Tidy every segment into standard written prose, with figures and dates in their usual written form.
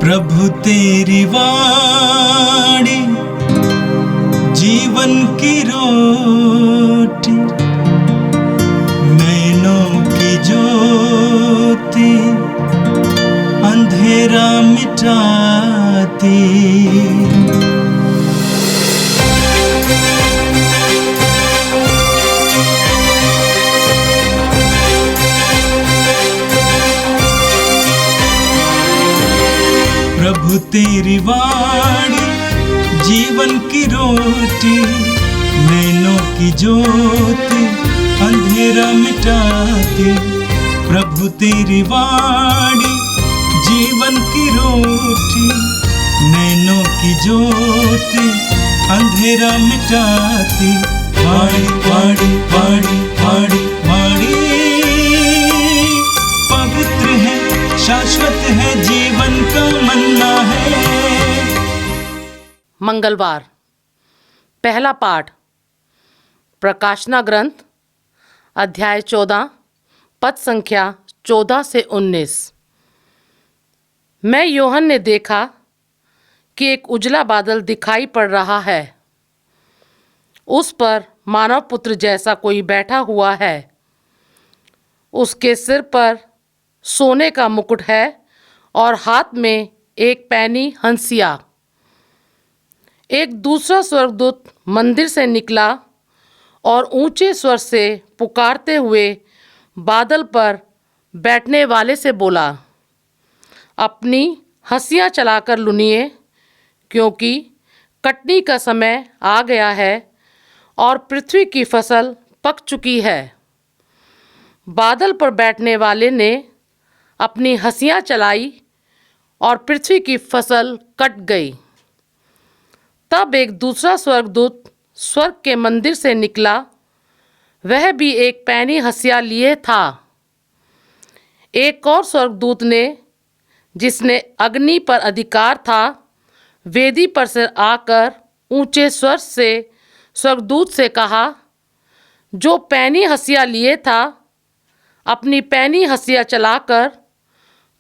प्रभु तेरी वाणी जीवन की रोटी, नैनों की ज्योति अंधेरा मिटाती। प्रभु तेरी वाणी जीवन की रोटी, नैनों की ज्योति अंधेरा मिटाती। प्रभु तेरी वाणी जीवन की रोटी, नैनों की ज्योति अंधेरा मिटाती। वाणी वाणी वाणी वाणी वाणी पवित्र है, शाश्वत है, जीवन का मन्ना है। मंगलवार। पहला पाठ प्रकाशना ग्रंथ अध्याय 14 पद संख्या 14 से 19। मैं यूहन्ना ने देखा कि एक उजला बादल दिखाई पड़ रहा है। उस पर मानव पुत्र जैसा कोई बैठा हुआ है। उसके सिर पर सोने का मुकुट है और हाथ में एक पैनी हंसिया। एक दूसरा स्वर्गदूत मंदिर से निकला और ऊंचे स्वर से पुकारते हुए बादल पर बैठने वाले से बोला, अपनी हंसिया चलाकर लुनिए, क्योंकि कटनी का समय आ गया है और पृथ्वी की फसल पक चुकी है। बादल पर बैठने वाले ने अपनी हंसिया चलाई और पृथ्वी की फसल कट गई। तब एक दूसरा स्वर्गदूत स्वर्ग के मंदिर से निकला। वह भी एक पैनी हंसिया लिए था। एक और स्वर्गदूत ने, जिसने अग्नि पर अधिकार था, वेदी पर से आकर ऊंचे स्वर से स्वर्गदूत से कहा, जो पैनी हंसिया लिए था, अपनी पैनी हंसिया चलाकर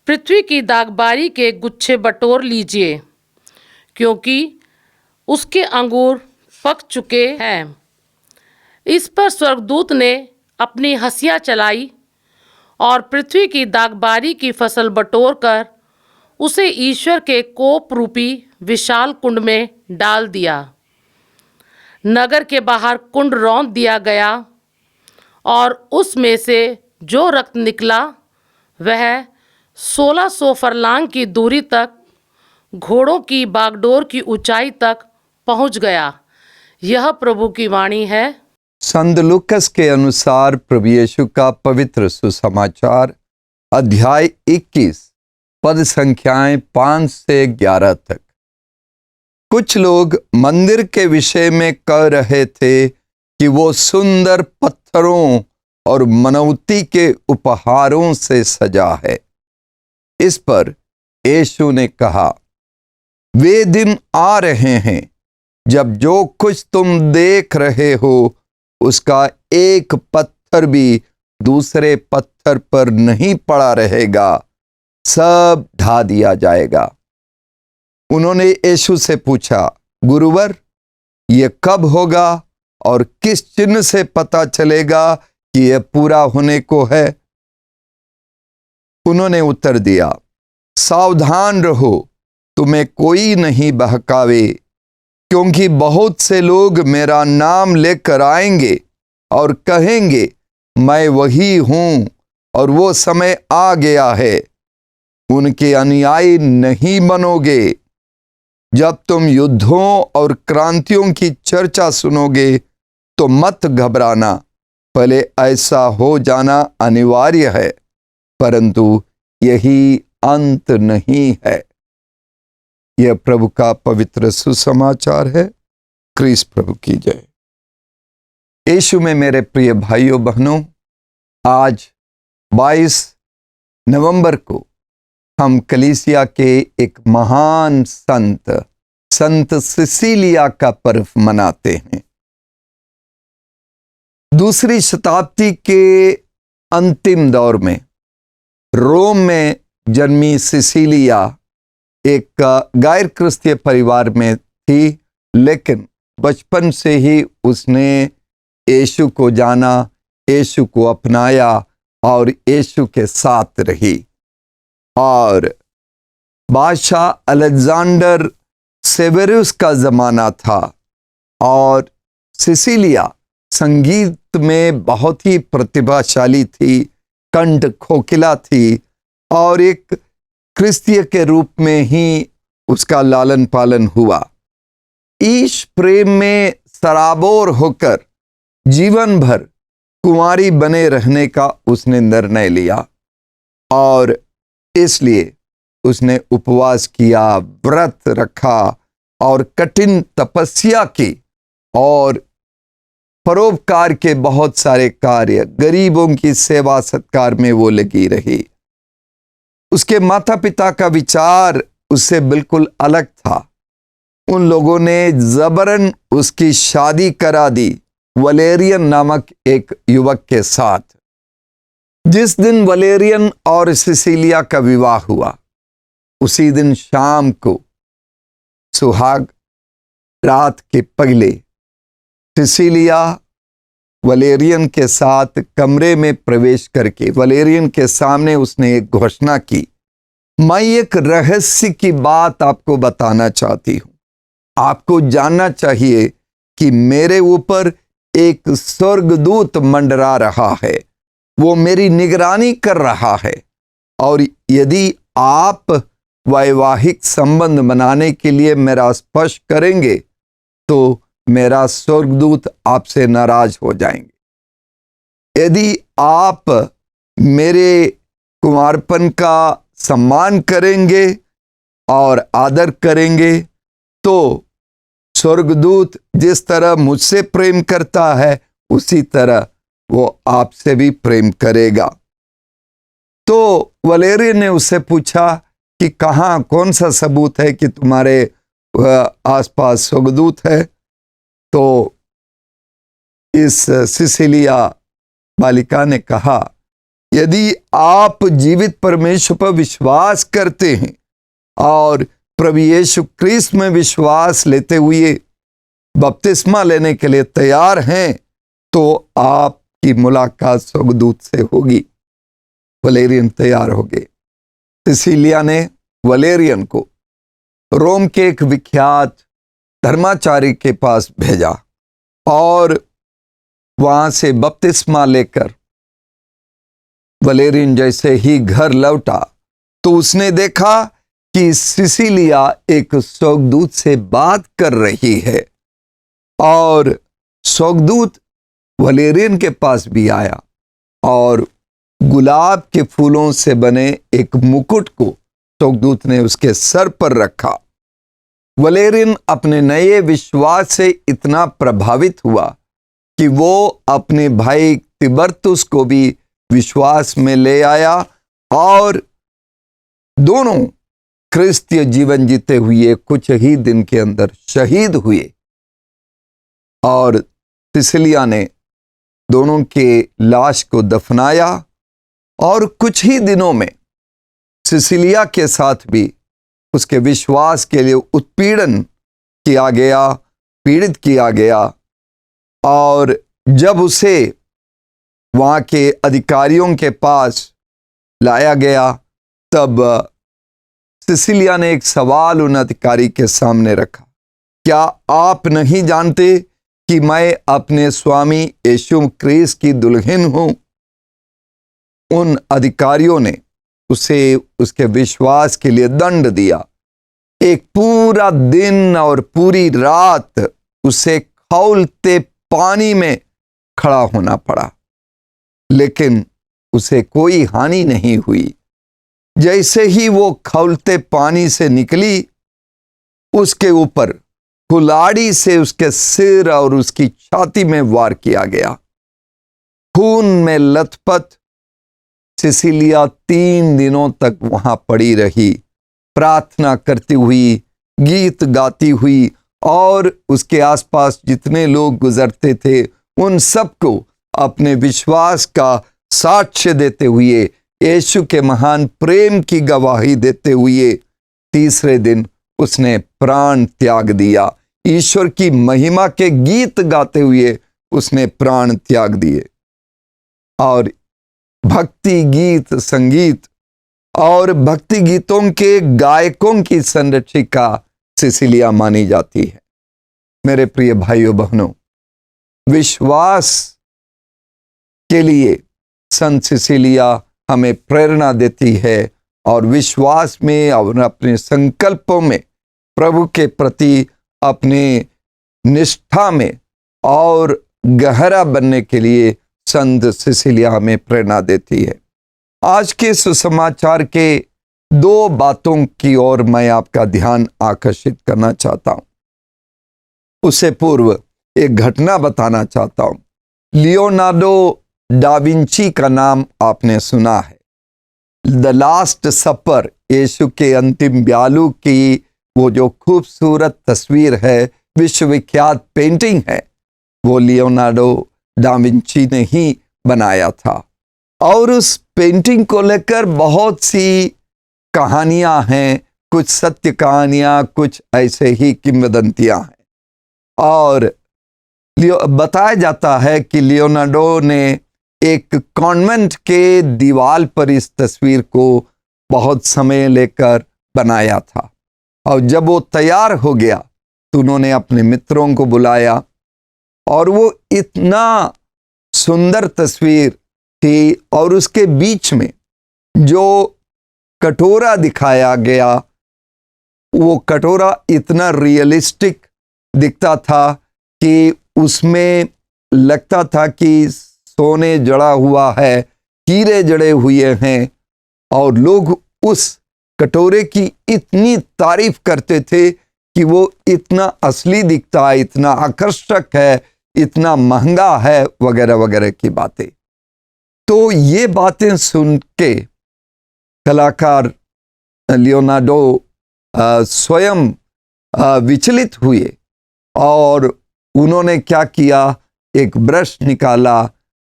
पृथ्वी की दागबारी के गुच्छे बटोर लीजिए, क्योंकि उसके अंगूर पक चुके हैं। इस पर स्वर्गदूत ने अपनी हंसिया चलाई और पृथ्वी की दागबारी की फसल बटोरकर उसे ईश्वर के कोप रूपी विशाल कुंड में डाल दिया। नगर के बाहर कुंड रौंद दिया गया और उसमें से जो रक्त निकला वह 1600 फरलांग की दूरी तक घोड़ों की बागडोर की ऊंचाई तक पहुंच गया। यह प्रभु की वाणी है। संत लूकस के अनुसार प्रभु यीशु का पवित्र सुसमाचार अध्याय 21 पद संख्याएं 5 से 11 तक। कुछ लोग मंदिर के विषय में कह रहे थे कि वो सुंदर पत्थरों और मनौती के उपहारों से सजा है। इस पर यीशु ने कहा, वे दिन आ रहे हैं जब जो कुछ तुम देख रहे हो उसका एक पत्थर भी दूसरे पत्थर पर नहीं पड़ा रहेगा, सब ढा दिया जाएगा। उन्होंने यीशु से पूछा, गुरुवर, यह कब होगा और किस चिन्ह से पता चलेगा कि यह पूरा होने को है? उन्होंने उत्तर दिया, सावधान रहो, तुम्हें कोई नहीं बहकावे, क्योंकि बहुत से लोग मेरा नाम लेकर आएंगे और कहेंगे, मैं वही हूं और वो समय आ गया है। उनके अनुयायी नहीं बनोगे। जब तुम युद्धों और क्रांतियों की चर्चा सुनोगे तो मत घबराना, भले ऐसा हो जाना अनिवार्य है, परंतु यही अंत नहीं है। यह प्रभु का पवित्र सुसमाचार है। क्रिस प्रभु की जय। यीशु में मेरे प्रिय भाइयों बहनों, आज 22 नवंबर को हम कलीसिया के एक महान संत सिसिलिया का पर्व मनाते हैं। दूसरी शताब्दी के अंतिम दौर में रोम में जन्मी सिसिलिया एक गैर क्रिस्तीय परिवार में थी, लेकिन बचपन से ही उसने यीशु को जाना, यीशु को अपनाया और यीशु के साथ रही। और बादशाह अलेक्जेंडर सेवेरुस का ज़माना था और सिसिलिया संगीत में बहुत ही प्रतिभाशाली थी, कंठ खोखला थी और एक क्रिस्तीय के रूप में ही उसका लालन पालन हुआ। ईश प्रेम में सराबोर होकर जीवन भर कुंवारी बने रहने का उसने निर्णय लिया और इसलिए उसने उपवास किया, व्रत रखा और कठिन तपस्या की और परोपकार के बहुत सारे कार्य, गरीबों की सेवा सत्कार में वो लगी रही। उसके माता पिता का विचार उससे बिल्कुल अलग था। उन लोगों ने जबरन उसकी शादी करा दी वलेरियन नामक एक युवक के साथ। जिस दिन वलेरियन और सिसिलिया का विवाह हुआ, उसी दिन शाम को सुहाग रात के पहले सिसिलिया वलेरियन के साथ कमरे में प्रवेश करके वलेरियन के सामने उसने एक घोषणा की, मैं एक रहस्य की बात आपको बताना चाहती हूं। आपको जानना चाहिए कि मेरे ऊपर एक स्वर्गदूत मंडरा रहा है, वो मेरी निगरानी कर रहा है और यदि आप वैवाहिक संबंध बनाने के लिए मेरा स्पर्श करेंगे तो मेरा स्वर्गदूत आपसे नाराज हो जाएंगे। यदि आप मेरे कुंवारपन का सम्मान करेंगे और आदर करेंगे तो स्वर्गदूत जिस तरह मुझसे प्रेम करता है उसी तरह वो आपसे भी प्रेम करेगा। तो वलेरियन ने उससे पूछा कि कहाँ, कौन सा सबूत है कि तुम्हारे आसपास स्वर्गदूत है? तो इस सिसिलिया बालिका ने कहा, यदि आप जीवित परमेश्वर पर विश्वास करते हैं और प्रभु यीशु क्रिस्त में विश्वास लेते हुए बपतिस्मा लेने के लिए तैयार हैं तो आपकी मुलाकात स्वर्गदूत से होगी। वलेरियन तैयार हो गए। सिसिलिया ने वलेरियन को रोम के एक विख्यात धर्माचार्य के पास भेजा और वहां से बपतिस्मा लेकर वलेरियन जैसे ही घर लौटा तो उसने देखा कि सिसिलिया एक स्वर्गदूत से बात कर रही है और स्वर्गदूत वलेरियन के पास भी आया और गुलाब के फूलों से बने एक मुकुट को स्वर्गदूत ने उसके सर पर रखा। वलेरियन अपने नए विश्वास से इतना प्रभावित हुआ कि वो अपने भाई तिबर्तुस को भी विश्वास में ले आया और दोनों क्रिस्तीय जीवन जीते हुए कुछ ही दिन के अंदर शहीद हुए। और सिसिलिया ने दोनों के लाश को दफनाया और कुछ ही दिनों में सिसिलिया के साथ भी उसके विश्वास के लिए उत्पीड़न किया गया, पीड़ित किया गया। और जब उसे वहाँ के अधिकारियों के पास लाया गया तब सिसिलिया ने एक सवाल उन अधिकारी के सामने रखा, क्या आप नहीं जानते कि मैं अपने स्वामी यीशु क्रिस्त की दुल्हन हूं? उन अधिकारियों ने उसे उसके विश्वास के लिए दंड दिया। एक पूरा दिन और पूरी रात उसे खौलते पानी में खड़ा होना पड़ा, लेकिन उसे कोई हानि नहीं हुई। जैसे ही वो खौलते पानी से निकली, उसके ऊपर कुल्हाड़ी से उसके सिर और उसकी छाती में वार किया गया। खून में लथपथ सिसिलिया 3 दिनों तक वहां पड़ी रही, प्रार्थना करती हुई, गीत गाती हुई और उसके आसपास जितने लोग गुजरते थे उन सबको अपने विश्वास का साक्ष्य देते हुए, यीशु के महान प्रेम की गवाही देते हुए तीसरे दिन उसने प्राण त्याग दिया। ईश्वर की महिमा के गीत गाते हुए उसने प्राण त्याग दिए। और भक्ति गीत, संगीत और भक्ति गीतों के गायकों की संरक्षिका सिसिलिया मानी जाती है। मेरे प्रिय भाइयों बहनों, विश्वास के लिए संत सिसिलिया हमें प्रेरणा देती है और विश्वास में और अपने संकल्पों में प्रभु के प्रति अपने निष्ठा में और गहरा बनने के लिए संत सिसिलिया हमें प्रेरणा देती है। आज के सुसमाचार के दो बातों की ओर मैं आपका ध्यान आकर्षित करना चाहता हूं। उससे पूर्व एक घटना बताना चाहता हूं। लियोनार्डो डा विंची का नाम आपने सुना है। द लास्ट सपर, यीशु के अंतिम ब्यालू की वो जो खूबसूरत तस्वीर है, विश्वविख्यात पेंटिंग है, वो लियोनार्डो डा विंची ने ही बनाया था। और उस पेंटिंग को लेकर बहुत सी कहानियां हैं, कुछ सत्य कहानियां, कुछ ऐसे ही किंवदंतियां हैं। और बताया जाता है कि लियोनार्डो ने एक कॉन्वेंट के दीवार पर इस तस्वीर को बहुत समय लेकर बनाया था। और जब वो तैयार हो गया तो उन्होंने अपने मित्रों को बुलाया और वो इतना सुंदर तस्वीर थी और उसके बीच में जो कटोरा दिखाया गया, वो कटोरा इतना रियलिस्टिक दिखता था कि उसमें लगता था कि सोने जड़ा हुआ है, हीरे जड़े हुए हैं। और लोग उस कटोरे की इतनी तारीफ करते थे कि वो इतना असली दिखता है, इतना आकर्षक है, इतना महंगा है, वगैरह वगैरह की बातें। तो ये बातें सुन के कलाकार लियोनार्डो स्वयं विचलित हुए और उन्होंने क्या किया, एक ब्रश निकाला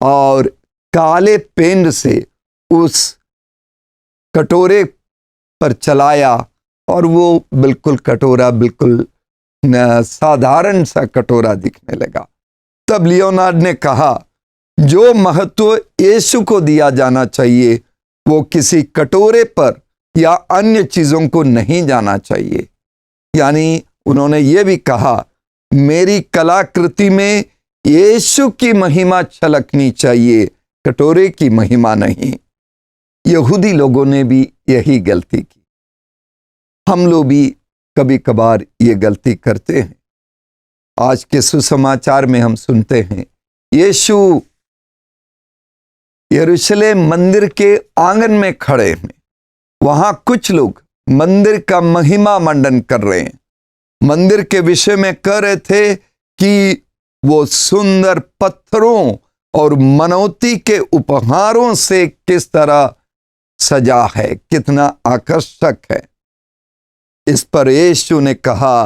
और काले पेन से उस कटोरे पर चलाया और वो बिल्कुल कटोरा बिल्कुल साधारण सा कटोरा दिखने लगा। तब लियोनार्ड ने कहा, जो महत्व यीशु को दिया जाना चाहिए वो किसी कटोरे पर या अन्य चीजों को नहीं जाना चाहिए। यानी उन्होंने ये भी कहा, मेरी कलाकृति में यीशु की महिमा छलकनी चाहिए, कटोरे की महिमा नहीं। यहूदी लोगों ने भी यही गलती की। हम लोग भी कभी कभार ये गलती करते हैं। आज के सुसमाचार में हम सुनते हैं यीशु यरूशलेम मंदिर के आंगन में खड़े हैं। वहां कुछ लोग मंदिर का महिमा मंडन कर रहे हैं, मंदिर के विषय में कह रहे थे कि वो सुंदर पत्थरों और मनौती के उपहारों से किस तरह सजा है, कितना आकर्षक है। इस पर यीशु ने कहा,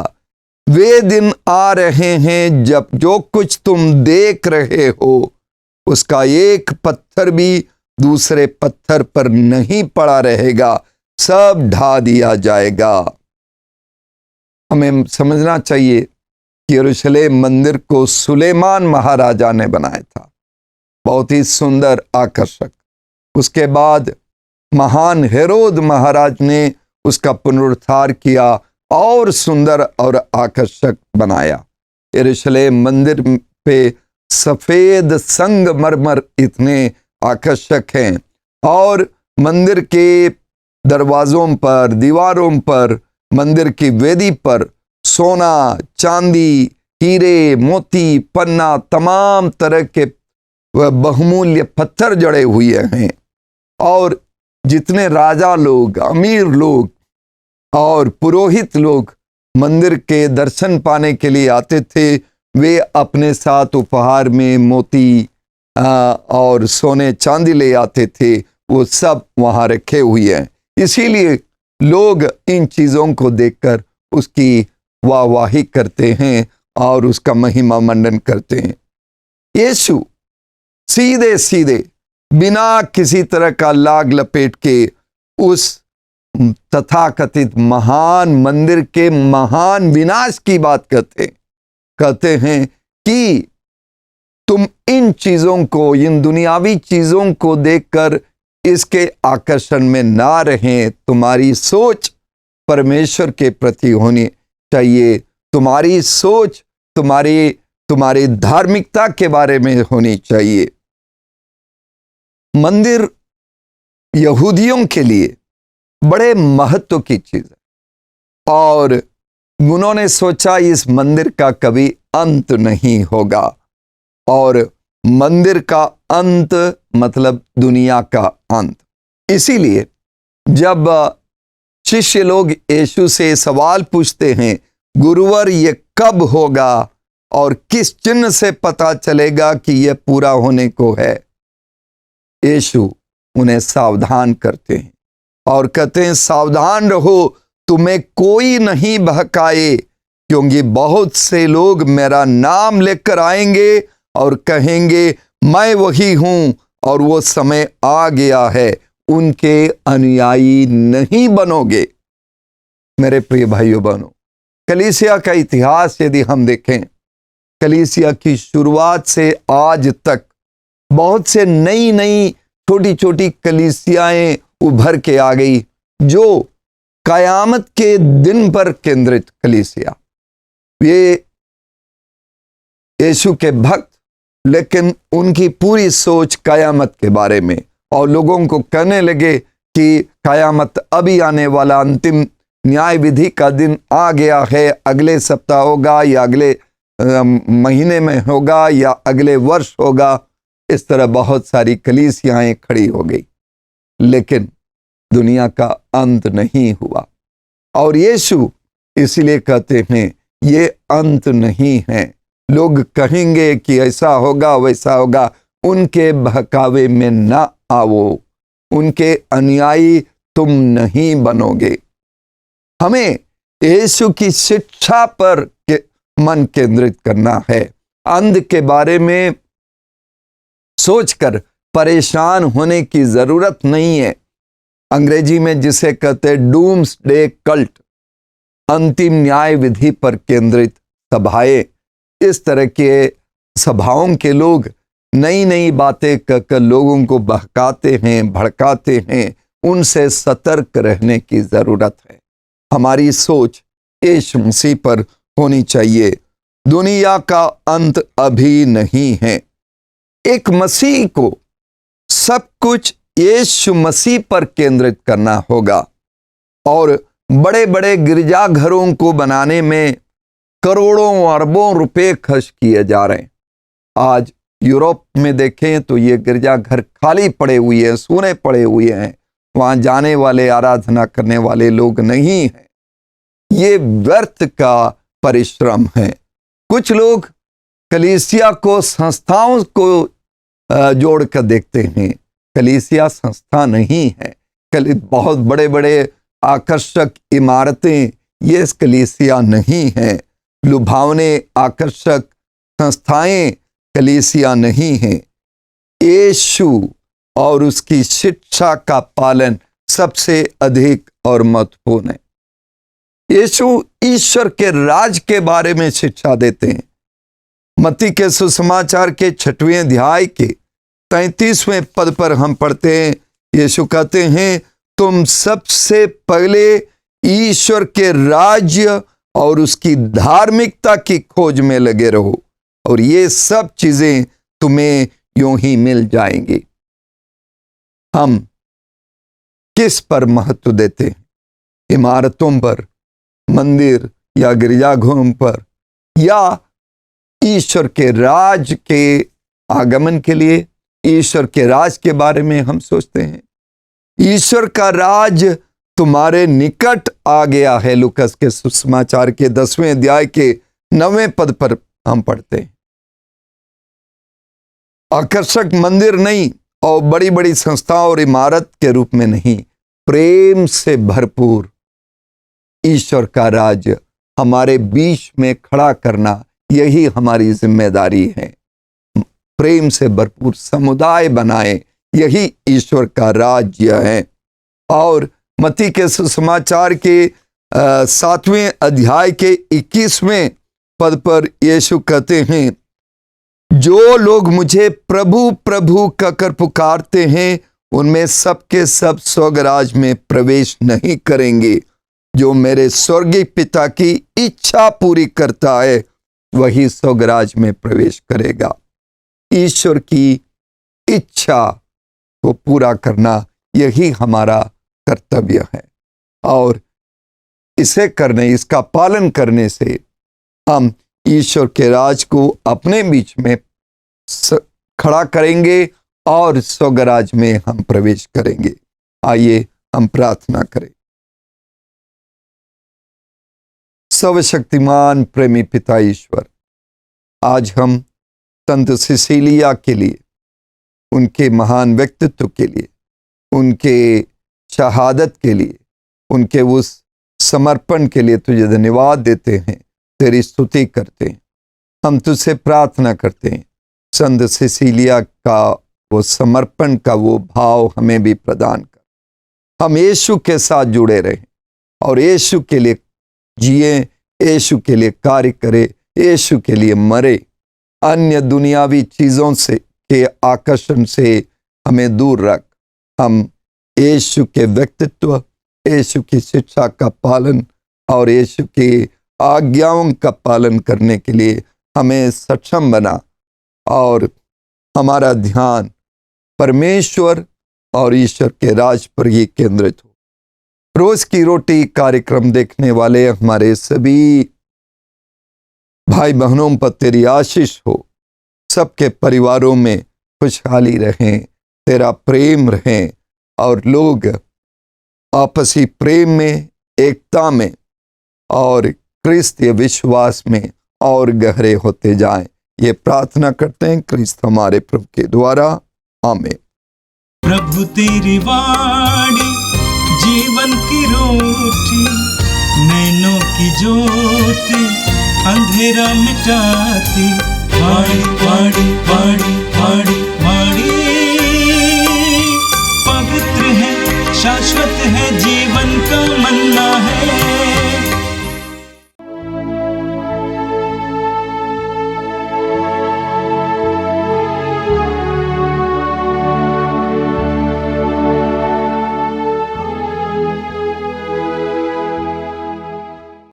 वे दिन आ रहे हैं जब जो कुछ तुम देख रहे हो उसका एक पत्थर भी दूसरे पत्थर पर नहीं पड़ा रहेगा, सब ढा दिया जाएगा। हमें समझना चाहिए कि यरूशलेम मंदिर को सुलेमान महाराजा ने बनाया था, बहुत ही सुंदर, आकर्षक। उसके बाद महान हेरोद महाराज ने उसका पुनरुद्धार किया और सुंदर और आकर्षक बनाया। यरूशलेम मंदिर पे सफेद संगमरमर इतने आकर्षक हैं और मंदिर के दरवाजों पर, दीवारों पर, मंदिर की वेदी पर सोना, चांदी, हीरे, मोती, पन्ना, तमाम तरह के बहुमूल्य पत्थर जड़े हुए हैं। और जितने राजा लोग, अमीर लोग और पुरोहित लोग मंदिर के दर्शन पाने के लिए आते थे, वे अपने साथ उपहार में मोती और सोने चांदी ले आते थे। वो सब वहाँ रखे हुए हैं। इसीलिए लोग इन चीज़ों को देखकर उसकी वाहवाही करते हैं और उसका महिमा मंडन करते हैं। यीशु सीधे सीधे बिना किसी तरह का लाग लपेट के उस तथाकथित महान मंदिर के महान विनाश की बात कहते हैं कि तुम इन चीजों को, इन दुनियावी चीजों को देखकर इसके आकर्षण में ना रहें। तुम्हारी सोच परमेश्वर के प्रति होनी चाहिए। तुम्हारी सोच तुम्हारी धार्मिकता के बारे में होनी चाहिए। मंदिर यहूदियों के लिए बड़े महत्व की चीज है और उन्होंने सोचा इस मंदिर का कभी अंत नहीं होगा। और मंदिर का अंत मतलब दुनिया का अंत। इसीलिए जब शिष्य लोग यीशु से सवाल पूछते हैं, गुरुवर ये कब होगा और किस चिन्ह से पता चलेगा कि यह पूरा होने को है, यीशु उन्हें सावधान करते हैं और कहते हैं, सावधान रहो, तुम्हें कोई नहीं बहकाए, क्योंकि बहुत से लोग मेरा नाम लेकर आएंगे और कहेंगे मैं वही हूं, और वो समय आ गया है, उनके अनुयायी नहीं बनोगे। मेरे प्रिय भाइयों बहनों, कलीसिया का इतिहास यदि हम देखें, कलीसिया की शुरुआत से आज तक बहुत से नई छोटी छोटी कलीसियाएं उभर के आ गई, जो कयामत के दिन पर केंद्रित कलीसिया। ये यीशु के भक्त, लेकिन उनकी पूरी सोच कयामत के बारे में, और लोगों को कहने लगे कि कयामत अभी आने वाला, अंतिम न्याय विधि का दिन आ गया है, अगले सप्ताह होगा या अगले महीने में होगा या अगले वर्ष होगा। इस तरह बहुत सारी कलीसियाएं खड़ी हो गई, लेकिन दुनिया का अंत नहीं हुआ। और यीशु इसलिए कहते हैं ये अंत नहीं है। लोग कहेंगे कि ऐसा होगा वैसा होगा, उनके बहकावे में ना आओ, उनके अनुयायी तुम नहीं बनोगे। हमें यीशु की शिक्षा पर मन केंद्रित करना है। अंत के बारे में सोचकर परेशान होने की जरूरत नहीं है। अंग्रेजी में जिसे कहते हैं डूम्सडे कल्ट, अंतिम न्याय विधि पर केंद्रित सभाएं, इस तरह के सभाओं के लोग नई बातें कहकर लोगों को बहकाते हैं, भड़काते हैं। उनसे सतर्क रहने की जरूरत है। हमारी सोच यीशु मसीह पर होनी चाहिए। दुनिया का अंत अभी नहीं है। एक मसीह को सब कुछ यीशु मसीह पर केंद्रित करना होगा। और बड़े बड़े गिरजाघरों को बनाने में करोड़ों अरबों रुपए खर्च किए जा रहे हैं। आज यूरोप में देखें तो ये गिरजाघर खाली पड़े हुए हैं, सूने पड़े हुए हैं। वहां जाने वाले, आराधना करने वाले लोग नहीं हैं। ये व्यर्थ का परिश्रम है। कुछ लोग कलीसिया को संस्थाओं को जोड़कर देखते हैं। कलीसिया संस्था नहीं है। बहुत बड़े बड़े आकर्षक इमारतें ये कलीसिया नहीं है। लुभावने आकर्षक संस्थाएं कलीसिया नहीं है। यीशु और उसकी शिक्षा का पालन सबसे अधिक और महत्वपूर्ण है। यीशु ईश्वर के राज के बारे में शिक्षा देते हैं। मत्ती के सुसमाचार के 6वें अध्याय के 33वें पद पर हम पढ़ते हैं, यीशु कहते हैं, तुम सबसे पहले ईश्वर के राज्य और उसकी धार्मिकता की खोज में लगे रहो, और ये सब चीजें तुम्हें यूं ही मिल जाएंगी। हम किस पर महत्व देते हैं? इमारतों पर, मंदिर या गिरजाघरों पर, या ईश्वर के राज के आगमन के लिए, ईश्वर के राज के बारे में हम सोचते हैं? ईश्वर का राज तुम्हारे निकट आ गया है। लूकास के सुसमाचार के 10वें अध्याय के 9वें पद पर हम पढ़ते हैं। आकर्षक मंदिर नहीं और बड़ी बड़ी संस्थाओं और इमारत के रूप में नहीं, प्रेम से भरपूर ईश्वर का राज्य हमारे बीच में खड़ा करना, यही हमारी जिम्मेदारी है। प्रेम से भरपूर समुदाय बनाए, यही ईश्वर का राज्य है। और मत्ती के सुसमाचार के 7वें अध्याय के 21वें पद पर यीशु कहते हैं, जो लोग मुझे प्रभु प्रभु कहकर पुकारते हैं उनमें सबके सब स्वर्गराज में प्रवेश नहीं करेंगे। जो मेरे स्वर्गीय पिता की इच्छा पूरी करता है वही स्वर्गराज में प्रवेश करेगा। ईश्वर की इच्छा को पूरा करना यही हमारा कर्तव्य है, और इसे करने, इसका पालन करने से हम ईश्वर के राज को अपने बीच में खड़ा करेंगे और स्वर्गराज में हम प्रवेश करेंगे। आइए हम प्रार्थना करें। सर्वशक्तिमान प्रेमी पिता ईश्वर, आज हम संत सिसिलिया के लिए, उनके महान व्यक्तित्व के लिए, उनके शहादत के लिए, उनके उस समर्पण के लिए तुझे धन्यवाद देते हैं, तेरी स्तुति करते हैं। हम तुझसे प्रार्थना करते हैं संत सिसिलिया का वो समर्पण का वो भाव हमें भी प्रदान कर। हम यीशु के साथ जुड़े रहें और यीशु के लिए जिए, यीशु के लिए कार्य करे, यीशु के लिए मरे। अन्य दुनियावी चीजों से के आकर्षण से हमें दूर रख। हम यीशु के व्यक्तित्व, यीशु की शिक्षा का पालन और यीशु की आज्ञाओं का पालन करने के लिए हमें सक्षम बना, और हमारा ध्यान परमेश्वर और ईश्वर के राज पर ही केंद्रित हो। रोज की रोटी कार्यक्रम देखने वाले हमारे सभी भाई बहनों पर तेरी आशीष हो। सबके परिवारों में खुशहाली रहें, तेरा प्रेम रहें, और लोग आपसी प्रेम में, एकता में और क्रिस्तीय विश्वास में और गहरे होते जाएं। ये प्रार्थना करते हैं क्रिस्त हमारे प्रभु के द्वारा, आमीन। प्रभु तेरी वाणी जीवन की रोटी, नैनों की ज्योति अंधेरा मिटाती। वाणी वाणी